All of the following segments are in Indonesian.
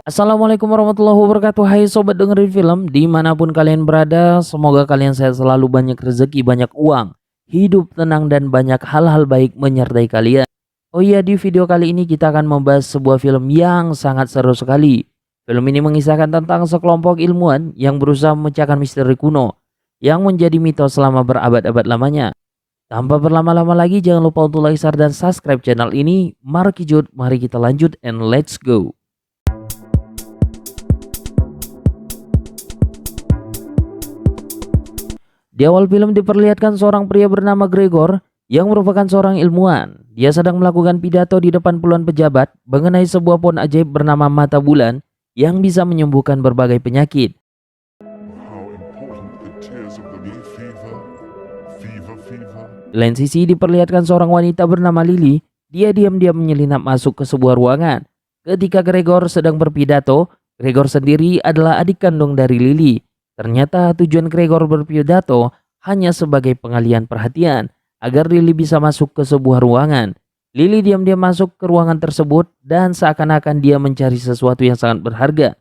Assalamualaikum warahmatullahi wabarakatuh. Hai sobat dengerin film dimanapun kalian berada. Semoga kalian sehat selalu, banyak rezeki, banyak uang, hidup tenang dan banyak hal-hal baik menyertai kalian. Oh iya, di video kali ini kita akan membahas sebuah film yang sangat seru sekali. Film ini mengisahkan tentang sekelompok ilmuwan yang berusaha memecahkan misteri kuno yang menjadi mitos selama berabad-abad lamanya. Tanpa berlama-lama lagi, jangan lupa untuk like, share, dan subscribe channel ini. Mari kita lanjut and let's go. Di awal film diperlihatkan seorang pria bernama Gregor yang merupakan seorang ilmuwan. Dia sedang melakukan pidato di depan puluhan pejabat mengenai sebuah pohon ajaib bernama mata bulan yang bisa menyembuhkan berbagai penyakit. Di lain sisi diperlihatkan seorang wanita bernama Lily. Dia diam-diam menyelinap masuk ke sebuah ruangan. Ketika Gregor sedang berpidato, Gregor sendiri adalah adik kandung dari Lily. Ternyata tujuan Gregor berpidato hanya sebagai pengalihan perhatian agar Lily bisa masuk ke sebuah ruangan. Lily diam-diam masuk ke ruangan tersebut dan seakan-akan dia mencari sesuatu yang sangat berharga.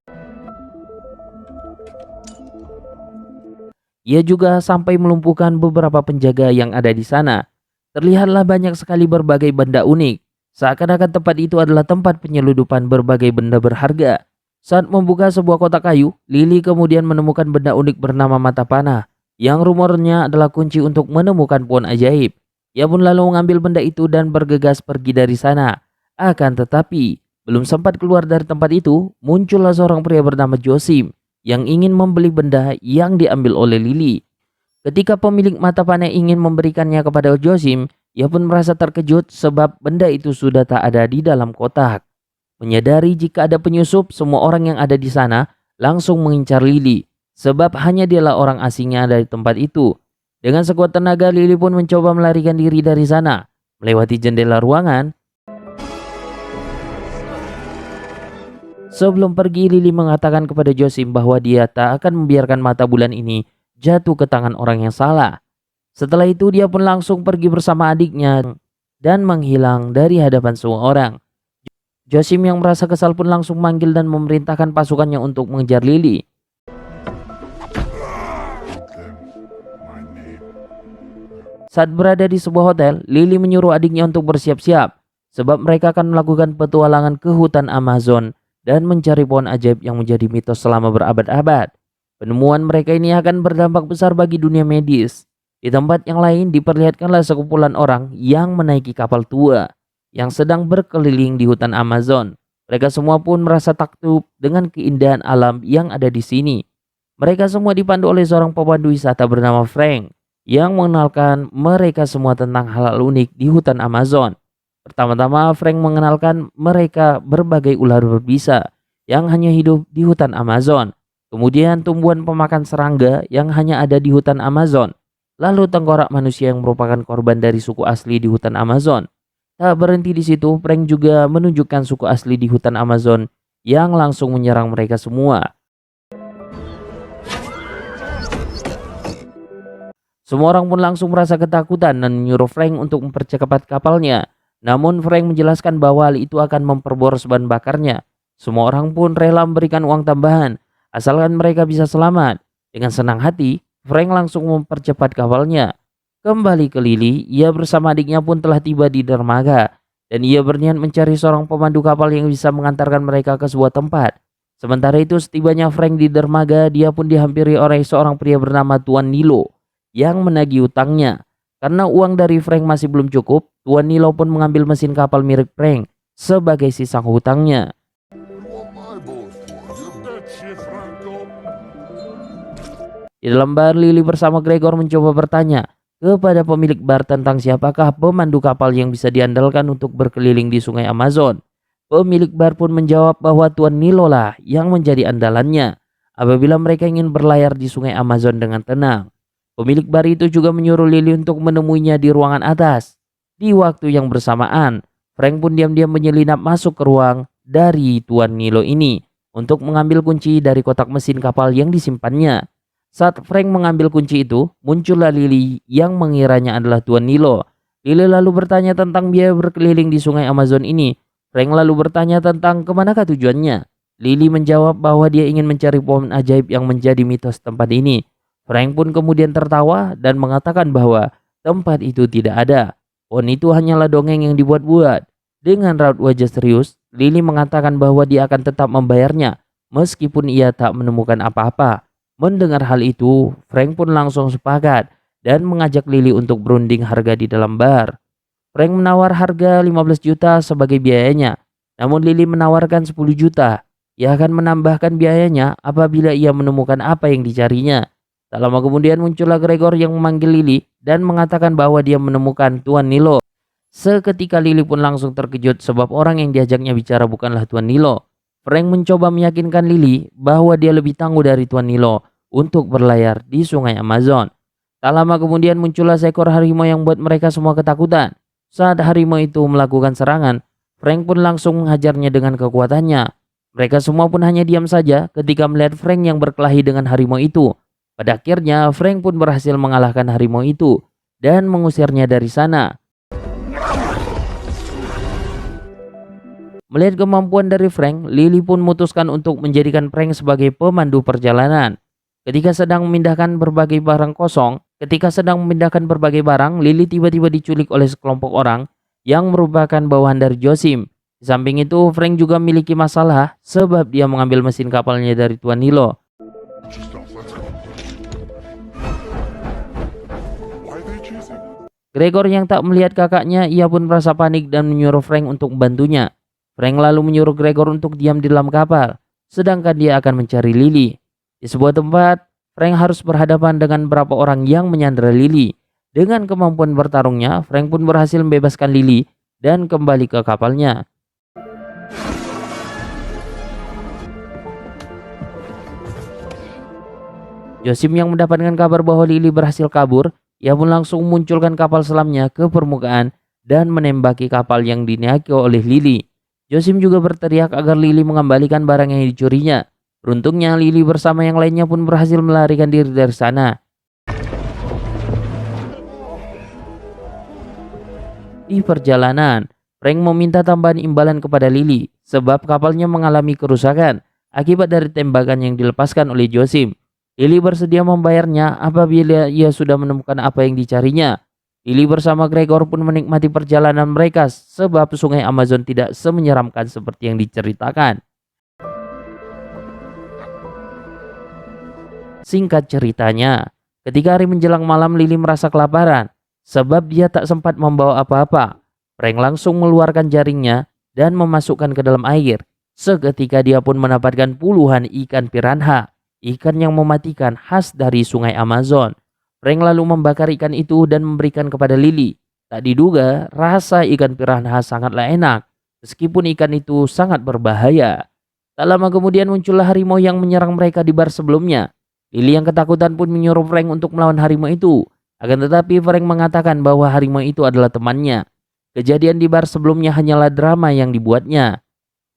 Ia juga sampai melumpuhkan beberapa penjaga yang ada di sana. Terlihatlah banyak sekali berbagai benda unik. Seakan-akan tempat itu adalah tempat penyeludupan berbagai benda berharga. Saat membuka sebuah kotak kayu, Lily kemudian menemukan benda unik bernama mata panah, yang rumornya adalah kunci untuk menemukan pohon ajaib. Ia pun lalu mengambil benda itu dan bergegas pergi dari sana. Akan tetapi, belum sempat keluar dari tempat itu, muncullah seorang pria bernama Josim yang ingin membeli benda yang diambil oleh Lily. Ketika pemilik mata panah ingin memberikannya kepada Josim, ia pun merasa terkejut sebab benda itu sudah tak ada di dalam kotak. Menyadari jika ada penyusup, semua orang yang ada di sana langsung mengincar Lily, sebab hanya dialah orang asingnya dari tempat itu. Dengan sekuat tenaga, Lily pun mencoba melarikan diri dari sana. Melewati jendela ruangan, sebelum pergi, Lily mengatakan kepada Josim bahwa dia tak akan membiarkan mata bulan ini jatuh ke tangan orang yang salah. Setelah itu dia pun langsung pergi bersama adiknya dan menghilang dari hadapan semua orang. Josim yang merasa kesal pun langsung manggil dan memerintahkan pasukannya untuk mengejar Lily. Saat berada di sebuah hotel, Lily menyuruh adiknya untuk bersiap-siap sebab mereka akan melakukan petualangan ke hutan Amazon dan mencari pohon ajaib yang menjadi mitos selama berabad-abad. Penemuan mereka ini akan berdampak besar bagi dunia medis. Di tempat yang lain diperlihatkanlah sekumpulan orang yang menaiki kapal tua yang sedang berkeliling di hutan Amazon. Mereka semua pun merasa takjub dengan keindahan alam yang ada di sini. Mereka semua dipandu oleh seorang pemandu wisata bernama Frank yang mengenalkan mereka semua tentang hal-hal unik di hutan Amazon. Pertama-tama Frank mengenalkan mereka berbagai ular berbisa yang hanya hidup di hutan Amazon. Kemudian tumbuhan pemakan serangga yang hanya ada di hutan Amazon. Lalu tengkorak manusia yang merupakan korban dari suku asli di hutan Amazon. Tak berhenti di situ, Frank juga menunjukkan suku asli di hutan Amazon yang langsung menyerang mereka semua. Semua orang pun langsung merasa ketakutan dan menyuruh Frank untuk mempercepat kapalnya. Namun Frank menjelaskan bahwa hal itu akan memperboros bahan bakarnya. Semua orang pun rela memberikan uang tambahan asalkan mereka bisa selamat. Dengan senang hati, Frank langsung mempercepat kapalnya. Kembali ke Lily, ia bersama adiknya pun telah tiba di dermaga dan ia berniat mencari seorang pemandu kapal yang bisa mengantarkan mereka ke sebuah tempat. Sementara itu setibanya Frank di dermaga, dia pun dihampiri oleh seorang pria bernama Tuan Nilo yang menagih utangnya. Karena uang dari Frank masih belum cukup, Tuan Nilo pun mengambil mesin kapal milik Frank sebagai sisa hutangnya. Di dalam bar, Lily bersama Gregor mencoba bertanya kepada pemilik bar tentang siapakah pemandu kapal yang bisa diandalkan untuk berkeliling di sungai Amazon. Pemilik bar pun menjawab bahwa Tuan Nilo lah yang menjadi andalannya apabila mereka ingin berlayar di sungai Amazon dengan tenang. Pemilik bar itu juga menyuruh Lily untuk menemuinya di ruangan atas. Di waktu yang bersamaan, Frank pun diam-diam menyelinap masuk ke ruang dari Tuan Nilo ini untuk mengambil kunci dari kotak mesin kapal yang disimpannya. Saat Frank mengambil kunci itu, muncullah Lily yang mengiranya adalah Tuan Nilo. Lily lalu bertanya tentang biaya berkeliling di sungai Amazon ini. Frank lalu bertanya tentang kemanakah tujuannya. Lily menjawab bahwa dia ingin mencari pohon ajaib yang menjadi mitos tempat ini. Frank pun kemudian tertawa dan mengatakan bahwa tempat itu tidak ada. Pohon itu hanyalah dongeng yang dibuat-buat. Dengan raut wajah serius, Lily mengatakan bahwa dia akan tetap membayarnya meskipun ia tak menemukan apa-apa. Mendengar hal itu, Frank pun langsung sepakat dan mengajak Lily untuk berunding harga di dalam bar. Frank menawar harga 15 juta sebagai biayanya, namun Lily menawarkan 10 juta. Ia akan menambahkan biayanya apabila ia menemukan apa yang dicarinya. Tak lama kemudian muncullah Gregor yang memanggil Lily dan mengatakan bahwa dia menemukan Tuan Nilo. Seketika Lily pun langsung terkejut sebab orang yang diajaknya bicara bukanlah Tuan Nilo. Frank mencoba meyakinkan Lily bahwa dia lebih tangguh dari Tuan Nilo untuk berlayar di sungai Amazon. Tak lama kemudian muncullah seekor harimau yang membuat mereka semua ketakutan. Saat harimau itu melakukan serangan, Frank pun langsung menghajarnya dengan kekuatannya. Mereka semua pun hanya diam saja ketika melihat Frank yang berkelahi dengan harimau itu. Pada akhirnya Frank pun berhasil mengalahkan harimau itu dan mengusirnya dari sana. Melihat kemampuan dari Frank, Lily pun memutuskan untuk menjadikan Frank sebagai pemandu perjalanan. Ketika sedang memindahkan berbagai barang, Lily tiba-tiba diculik oleh sekelompok orang yang merupakan bawahan dari Josim. Di samping itu, Frank juga memiliki masalah sebab dia mengambil mesin kapalnya dari Tuan Nilo. Gregor yang tak melihat kakaknya, ia pun merasa panik dan menyuruh Frank untuk membantunya. Frank lalu menyuruh Gregor untuk diam di dalam kapal, sedangkan dia akan mencari Lily. Di sebuah tempat, Frank harus berhadapan dengan beberapa orang yang menyandera Lily. Dengan kemampuan bertarungnya, Frank pun berhasil membebaskan Lily dan kembali ke kapalnya. Josim yang mendapatkan kabar bahwa Lily berhasil kabur, ia pun langsung memunculkan kapal selamnya ke permukaan dan menembaki kapal yang dinaiki oleh Lily. Josim juga berteriak agar Lily mengembalikan barang yang dicurinya. Beruntungnya Lily bersama yang lainnya pun berhasil melarikan diri dari sana. Di perjalanan, Frank meminta tambahan imbalan kepada Lily sebab kapalnya mengalami kerusakan akibat dari tembakan yang dilepaskan oleh Josim. Lily bersedia membayarnya apabila ia sudah menemukan apa yang dicarinya. Lily bersama Gregor pun menikmati perjalanan mereka sebab sungai Amazon tidak semenyeramkan seperti yang diceritakan. Singkat ceritanya, ketika hari menjelang malam, Lily merasa kelaparan sebab dia tak sempat membawa apa-apa. Frank langsung mengeluarkan jaringnya dan memasukkan ke dalam air. Seketika dia pun mendapatkan puluhan ikan piranha, ikan yang mematikan khas dari sungai Amazon. Frank lalu membakar ikan itu dan memberikan kepada Lily. Tak diduga, rasa ikan piranha sangatlah enak, meskipun ikan itu sangat berbahaya. Tak lama kemudian muncullah harimau yang menyerang mereka di bar sebelumnya. Lily yang ketakutan pun menyuruh Frank untuk melawan harimau itu. Akan tetapi Frank mengatakan bahwa harimau itu adalah temannya. Kejadian di bar sebelumnya hanyalah drama yang dibuatnya.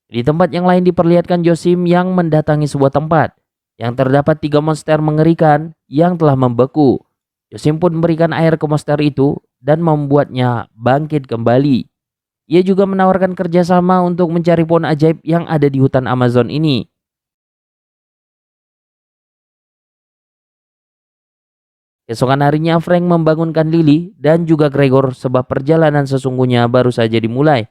Di tempat yang lain diperlihatkan Josim yang mendatangi sebuah tempat yang terdapat 3 monster mengerikan yang telah membeku. Josim pun memberikan air ke monster itu dan membuatnya bangkit kembali. Ia juga menawarkan kerjasama untuk mencari pohon ajaib yang ada di hutan Amazon ini. Keesokan harinya Frank membangunkan Lily dan juga Gregor sebab perjalanan sesungguhnya baru saja dimulai.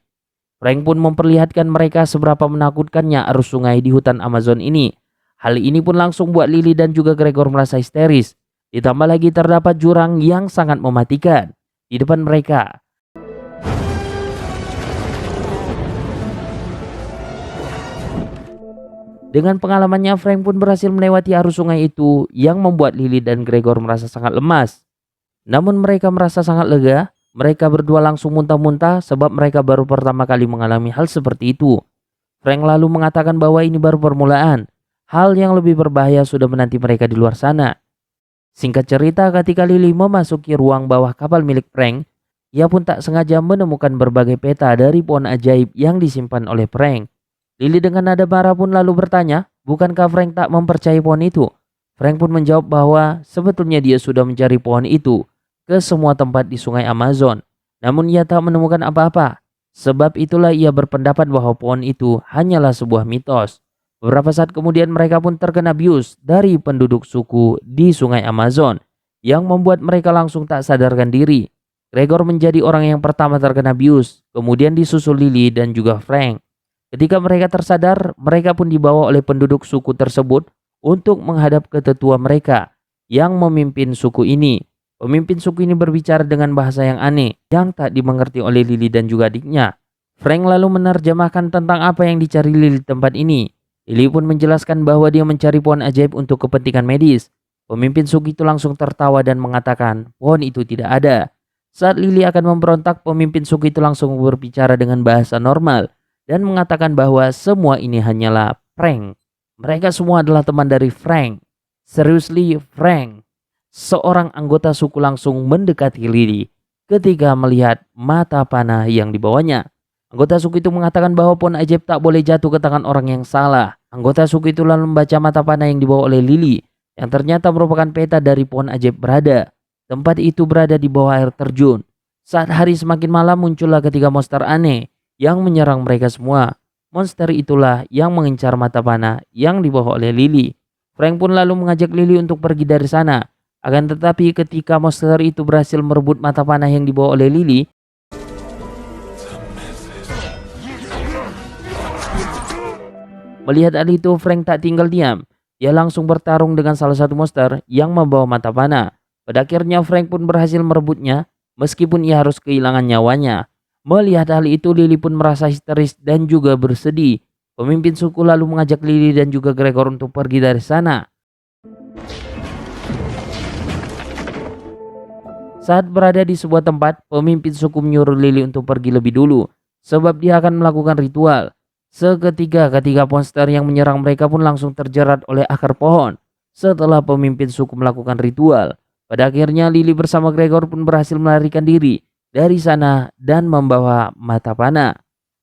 Frank pun memperlihatkan mereka seberapa menakutkannya arus sungai di hutan Amazon ini. Hal ini pun langsung buat Lily dan juga Gregor merasa histeris. Ditambah lagi terdapat jurang yang sangat mematikan di depan mereka. Dengan pengalamannya, Frank pun berhasil melewati arus sungai itu yang membuat Lily dan Gregor merasa sangat lemas. Namun mereka merasa sangat lega. Mereka berdua langsung muntah-muntah sebab mereka baru pertama kali mengalami hal seperti itu. Frank lalu mengatakan bahwa ini baru permulaan. Hal yang lebih berbahaya sudah menanti mereka di luar sana. Singkat cerita, ketika Lily memasuki ruang bawah kapal milik Frank, ia pun tak sengaja menemukan berbagai peta dari pohon ajaib yang disimpan oleh Frank. Lily dengan nada marah pun lalu bertanya, bukankah Frank tak mempercayai pohon itu? Frank pun menjawab bahwa sebetulnya dia sudah mencari pohon itu ke semua tempat di sungai Amazon. Namun ia tak menemukan apa-apa. Sebab itulah ia berpendapat bahwa pohon itu hanyalah sebuah mitos. Beberapa saat kemudian mereka pun terkena bius dari penduduk suku di sungai Amazon yang membuat mereka langsung tak sadarkan diri. Gregor menjadi orang yang pertama terkena bius, kemudian disusul Lily dan juga Frank. Ketika mereka tersadar, mereka pun dibawa oleh penduduk suku tersebut untuk menghadap ke tetua mereka yang memimpin suku ini. Pemimpin suku ini berbicara dengan bahasa yang aneh yang tak dimengerti oleh Lily dan juga adiknya. Frank lalu menerjemahkan tentang apa yang dicari Lily di tempat ini. Lily pun menjelaskan bahwa dia mencari pohon ajaib untuk kepentingan medis. Pemimpin suku itu langsung tertawa dan mengatakan pohon itu tidak ada. Saat Lily akan memberontak, pemimpin suku itu langsung berbicara dengan bahasa normal dan mengatakan bahwa semua ini hanyalah prank. Mereka semua adalah teman dari Frank. Seriously, Frank? Seorang anggota suku langsung mendekati Lily ketika melihat mata panah yang dibawanya. Anggota suku itu mengatakan bahwa pohon ajaib tak boleh jatuh ke tangan orang yang salah. Anggota suku itu lalu membaca mata panah yang dibawa oleh Lily, yang ternyata merupakan peta dari pohon ajaib berada. Tempat itu berada di bawah air terjun. Saat hari semakin malam, muncullah ketiga monster aneh yang menyerang mereka semua. Monster itulah yang mengincar mata panah yang dibawa oleh Lily. Frank pun lalu mengajak Lily untuk pergi dari sana. Akan tetapi ketika monster itu berhasil merebut mata panah yang dibawa oleh Lily, melihat hal itu, Frank tak tinggal diam. Ia langsung bertarung dengan salah satu monster yang membawa mata panah. Pada akhirnya Frank pun berhasil merebutnya meskipun ia harus kehilangan nyawanya. Melihat hal itu, Lily pun merasa histeris dan juga bersedih. Pemimpin suku lalu mengajak Lily dan juga Gregor untuk pergi dari sana. Saat berada di sebuah tempat, pemimpin suku menyuruh Lily untuk pergi lebih dulu sebab dia akan melakukan ritual. Seketika ketiga monster yang menyerang mereka pun langsung terjerat oleh akar pohon setelah pemimpin suku melakukan ritual. Pada akhirnya Lily bersama Gregor pun berhasil melarikan diri dari sana dan membawa mata panah.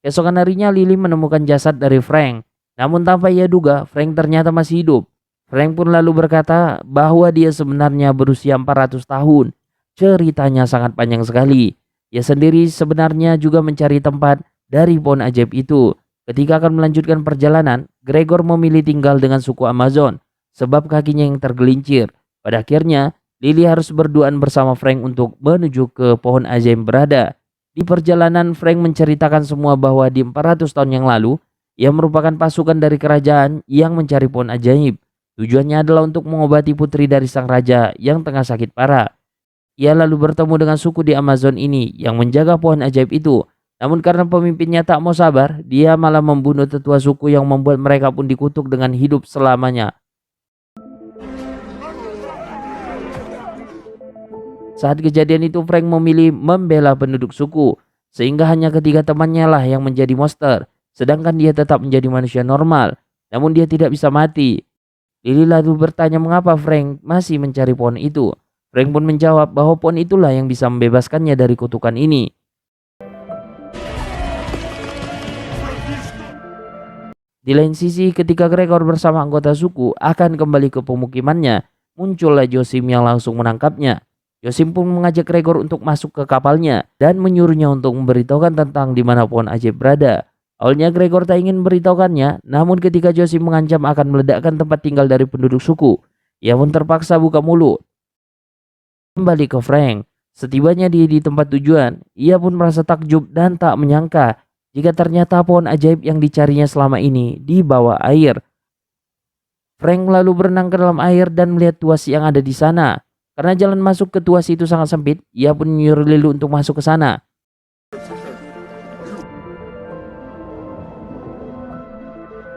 Keesokan harinya Lily menemukan jasad dari Frank. Namun tanpa ia duga, Frank ternyata masih hidup. Frank pun lalu berkata bahwa dia sebenarnya berusia 400 tahun. Ceritanya sangat panjang sekali. Ia sendiri sebenarnya juga mencari tempat dari pohon ajaib itu. Ketika akan melanjutkan perjalanan, Gregor memilih tinggal dengan suku Amazon sebab kakinya yang tergelincir. Pada akhirnya, Lily harus berduaan bersama Frank untuk menuju ke pohon ajaib berada. Di perjalanan, Frank menceritakan semua bahwa di 400 tahun yang lalu, ia merupakan pasukan dari kerajaan yang mencari pohon ajaib. Tujuannya adalah untuk mengobati putri dari sang raja yang tengah sakit parah. Ia lalu bertemu dengan suku di Amazon ini yang menjaga pohon ajaib itu. Namun karena pemimpinnya tak mau sabar, dia malah membunuh tetua suku yang membuat mereka pun dikutuk dengan hidup selamanya. Saat kejadian itu, Frank memilih membela penduduk suku, sehingga hanya ketiga temannya lah yang menjadi monster, sedangkan dia tetap menjadi manusia normal. Namun dia tidak bisa mati. Lily lalu bertanya mengapa Frank masih mencari pohon itu. Frank pun menjawab bahwa pohon itulah yang bisa membebaskannya dari kutukan ini. Di lain sisi, ketika Gregor bersama anggota suku akan kembali ke pemukimannya, muncullah Josim yang langsung menangkapnya. Josim pun mengajak Gregor untuk masuk ke kapalnya dan menyuruhnya untuk memberitahukan tentang di mana pohon ajaib berada. Awalnya Gregor tak ingin memberitahukannya, namun ketika Josim mengancam akan meledakkan tempat tinggal dari penduduk suku, ia pun terpaksa buka mulut. Kembali ke Frank, setibanya di tempat tujuan, ia pun merasa takjub dan tak menyangka jika ternyata pohon ajaib yang dicarinya selama ini di bawah air. Frank lalu berenang ke dalam air dan melihat tuas yang ada di sana. Karena jalan masuk ke tuas itu sangat sempit, ia pun menyuruh Lily untuk masuk ke sana.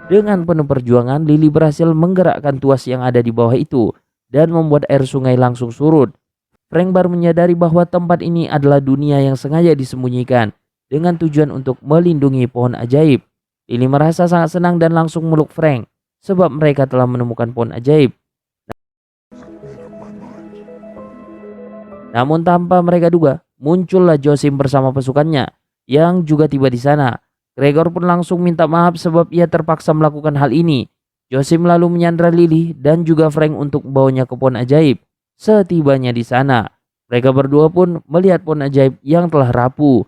Dengan penuh perjuangan, Lily berhasil menggerakkan tuas yang ada di bawah itu dan membuat air sungai langsung surut. Frank baru menyadari bahwa tempat ini adalah dunia yang sengaja disembunyikan dengan tujuan untuk melindungi pohon ajaib. Lily merasa sangat senang dan langsung meluk Frank sebab mereka telah menemukan pohon ajaib. Namun tanpa mereka duga, muncullah Josim bersama pasukannya yang juga tiba di sana. Gregor pun langsung minta maaf sebab ia terpaksa melakukan hal ini. Josim lalu menyandra Lily dan juga Frank untuk membawanya ke pohon ajaib. Setibanya di sana, mereka berdua pun melihat pohon ajaib yang telah rapuh.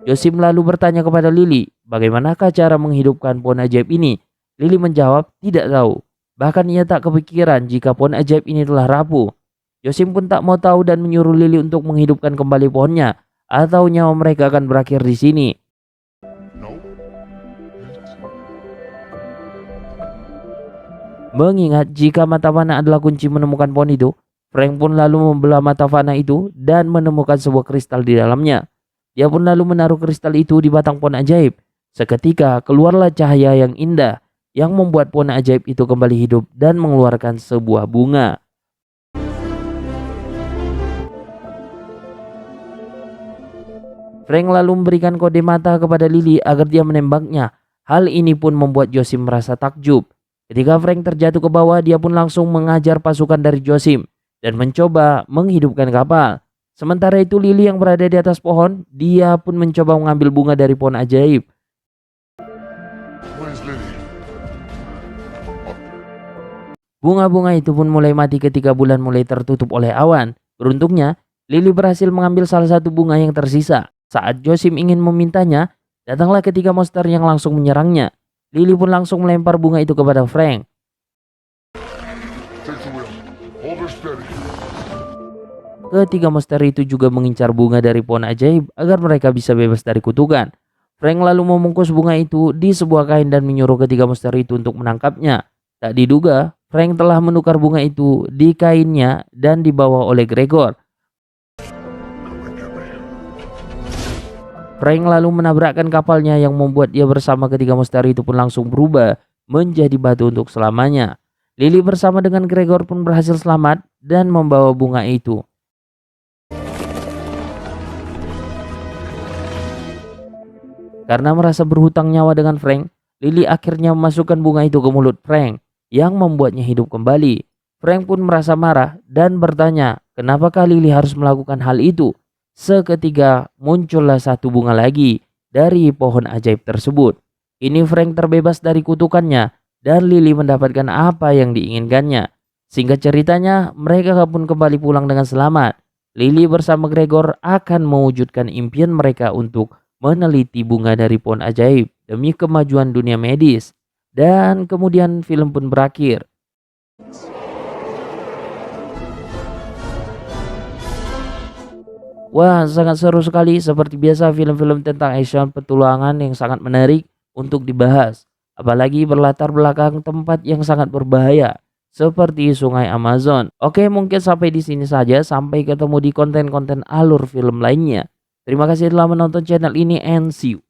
Josim lalu bertanya kepada Lily, bagaimanakah cara menghidupkan pohon ajaib ini? Lily menjawab, tidak tahu. Bahkan ia tak kepikiran jika pohon ajaib ini telah rapuh. Josim pun tak mau tahu dan menyuruh Lily untuk menghidupkan kembali pohonnya, atau nyawa mereka akan berakhir di sini. Mengingat jika mata panah adalah kunci menemukan pohon itu, Frank pun lalu membelah mata panah itu dan menemukan sebuah kristal di dalamnya. Dia pun lalu menaruh kristal itu di batang pohon ajaib. Seketika keluarlah cahaya yang indah yang membuat pohon ajaib itu kembali hidup dan mengeluarkan sebuah bunga. Frank lalu memberikan kode mata kepada Lily agar dia menembaknya. Hal ini pun membuat Josim merasa takjub. Ketika Frank terjatuh ke bawah, dia pun langsung mengajar pasukan dari Josim dan mencoba menghidupkan kapal. Sementara itu Lily yang berada di atas pohon, dia pun mencoba mengambil bunga dari pohon ajaib. Bunga-bunga itu pun mulai mati ketika bulan mulai tertutup oleh awan. Beruntungnya, Lily berhasil mengambil salah satu bunga yang tersisa. Saat Josim ingin memintanya, datanglah ketiga monster yang langsung menyerangnya. Lily pun langsung melempar bunga itu kepada Frank. Ketiga monster itu juga mengincar bunga dari pohon ajaib agar mereka bisa bebas dari kutukan. Frank lalu membungkus bunga itu di sebuah kain dan menyuruh ketiga monster itu untuk menangkapnya. Tak diduga, Frank telah menukar bunga itu di kainnya dan dibawa oleh Gregor. Frank lalu menabrakkan kapalnya yang membuat dia bersama ketiga monster itu pun langsung berubah menjadi batu untuk selamanya. Lily bersama dengan Gregor pun berhasil selamat dan membawa bunga itu. Karena merasa berhutang nyawa dengan Frank, Lily akhirnya memasukkan bunga itu ke mulut Frank yang membuatnya hidup kembali. Frank pun merasa marah dan bertanya, kenapakah Lily harus melakukan hal itu? Seketika muncullah satu bunga lagi dari pohon ajaib tersebut. Ini Frank terbebas dari kutukannya dan Lily mendapatkan apa yang diinginkannya. Singkat ceritanya, mereka pun kembali pulang dengan selamat. Lily bersama Gregor akan mewujudkan impian mereka untuk meneliti bunga dari pohon ajaib demi kemajuan dunia medis. Dan kemudian film pun berakhir. Wah, sangat seru sekali. Seperti biasa film-film tentang action petualangan yang sangat menarik untuk dibahas. Apalagi berlatar belakang tempat yang sangat berbahaya seperti Sungai Amazon. Oke, mungkin sampai di sini saja. Sampai ketemu di konten-konten alur film lainnya. Terima kasih telah menonton channel ini and see you.